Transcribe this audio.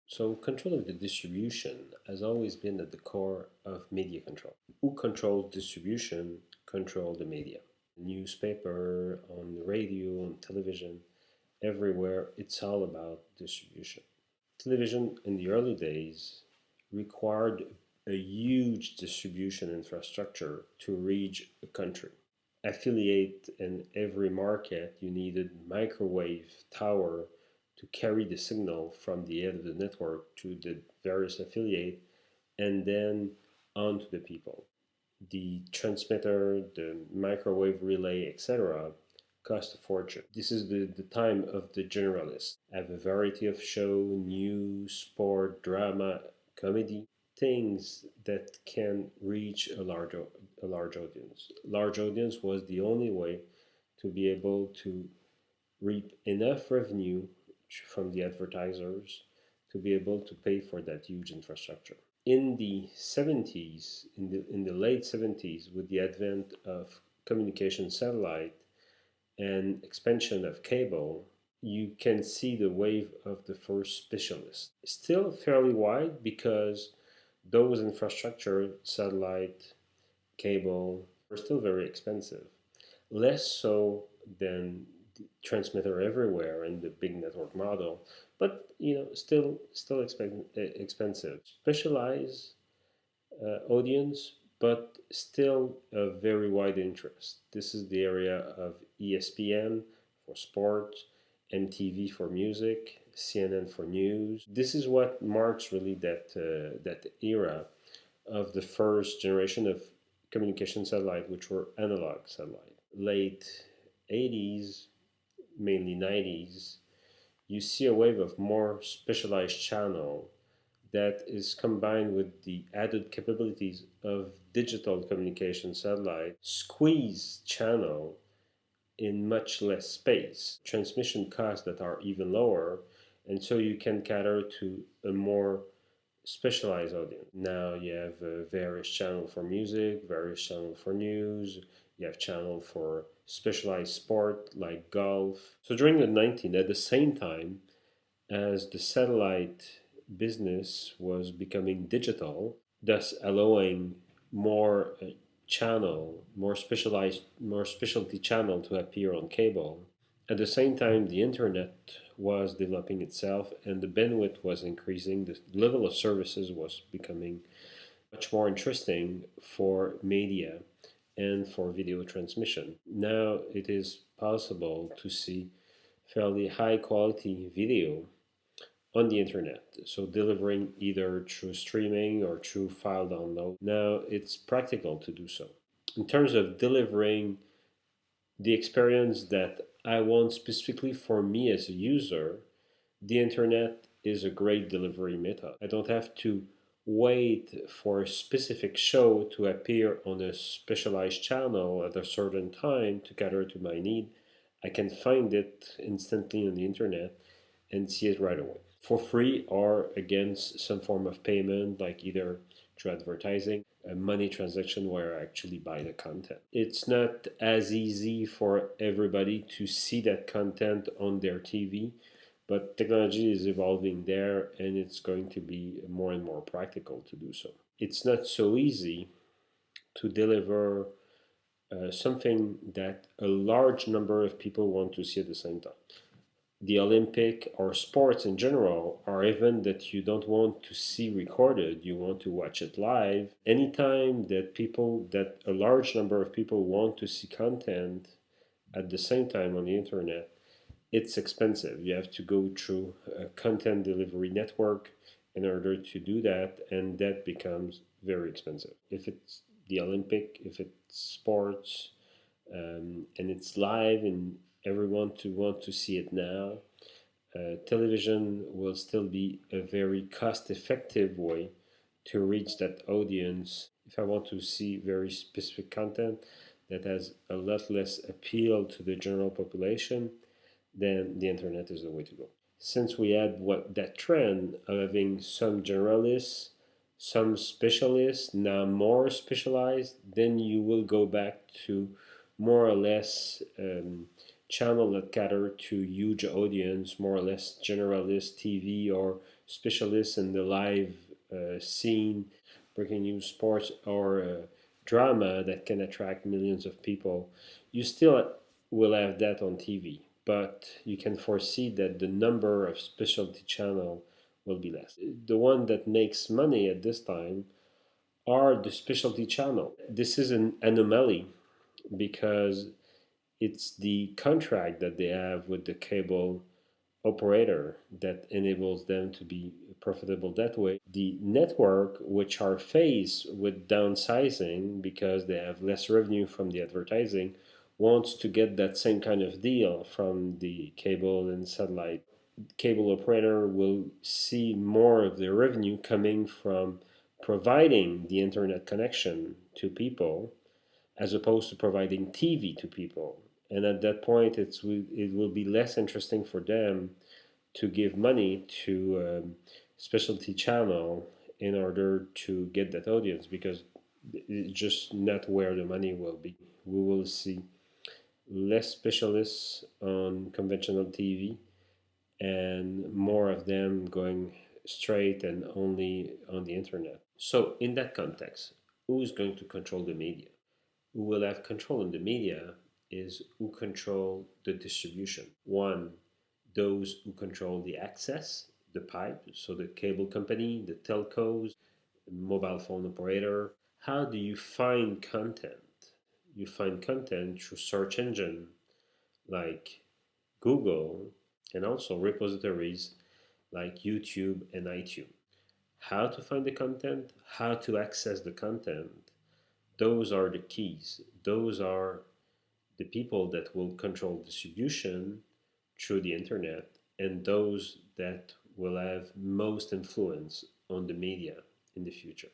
So control of the distribution has always been at the core of media control. Who controls distribution control the media. Newspaper, on the radio, on television, everywhere it's all about distribution. Television in the early days required a huge distribution infrastructure to reach a country. Affiliate in every market, you needed microwave tower to carry the signal from the head of the network to the various affiliate and then on to the people. The transmitter, the microwave relay, etc., cost a fortune. This is the time of the generalists. Have a variety of show, news, sport, drama, comedy, things that can reach a large audience. Large audience was the only way to be able to reap enough revenue from the advertisers to be able to pay for that huge infrastructure. In the 70s, in the late 70s, with the advent of communication satellite and expansion of cable, you can see the wave of the first specialists. Still fairly wide because those infrastructure, satellite, cable, are still very expensive. Less so than the transmitter everywhere and the big network model, but still expensive. Specialized audience, but still a very wide interest. This is the area of ESPN for sports, MTV for music, CNN for news. This is what marks really that era of the first generation of communication satellite, which were analog satellite. Late 80s, mainly 90s, you see a wave of more specialized channel that is combined with the added capabilities of digital communication satellite, squeeze channel in much less space, transmission costs that are even lower, and so you can cater to a more specialized audience. Now you have various channel for music, various channel for news, you have channel for specialized sport like golf. So during the 19th, at the same time as the satellite business was becoming digital, thus allowing more channel, more specialty channel to appear on cable. At the same time, the internet was developing itself and the bandwidth was increasing. The level of services was becoming much more interesting for media and for video transmission. Now it is possible to see fairly high quality video on the internet. So delivering either through streaming or through file download. Now it's practical to do so. In terms of delivering the experience that I want specifically for me as a user, the internet is a great delivery method. I don't have to wait for a specific show to appear on a specialized channel at a certain time to cater to my need. I can find it instantly on the internet and see it right away for free or against some form of payment, like either through advertising, a money transaction where I actually buy the content. It's not as easy for everybody to see that content on their TV, but technology is evolving there and it's going to be more and more practical to do so. It's not so easy to deliver something that a large number of people want to see at the same time. The Olympic or sports in general are events that you don't want to see recorded, you want to watch it live. Anytime that a large number of people want to see content at the same time on the internet, it's expensive. You have to go through a content delivery network in order to do that, and that becomes very expensive. If it's the Olympic, if it's sports, and it's live, and everyone to want to see it now, television will still be a very cost-effective way to reach that audience. If I want to see very specific content that has a lot less appeal to the general population, then the internet is the way to go. Since we had that trend of having some generalists, some specialists, now more specialized, then you will go back to more or less channel that cater to huge audience, more or less generalist TV or specialists in the live scene, breaking news, sports, or drama that can attract millions of people, you still will have that on TV. But you can foresee that the number of specialty channel will be less. The one that makes money at this time are the specialty channel. This is an anomaly because it's the contract that they have with the cable operator that enables them to be profitable that way. The network, which are faced with downsizing because they have less revenue from the advertising, wants to get that same kind of deal from the cable and satellite. Cable operator will see more of their revenue coming from providing the internet connection to people as opposed to providing TV to people. And at that point, it will be less interesting for them to give money to specialty channel in order to get that audience because it's just not where the money will be. We will see less specialists on conventional TV and more of them going straight and only on the internet. So, in that context, who is going to control the media? Who will have control in the media is who control the distribution. One, those who control the access, the pipe, so the cable company, the telcos, the mobile phone operator. How do you find content? You find content through search engine like Google and also repositories like YouTube and iTunes. How to find the content, how to access the content, those are the keys. Those are the people that will control distribution through the internet and those that will have most influence on the media in the future.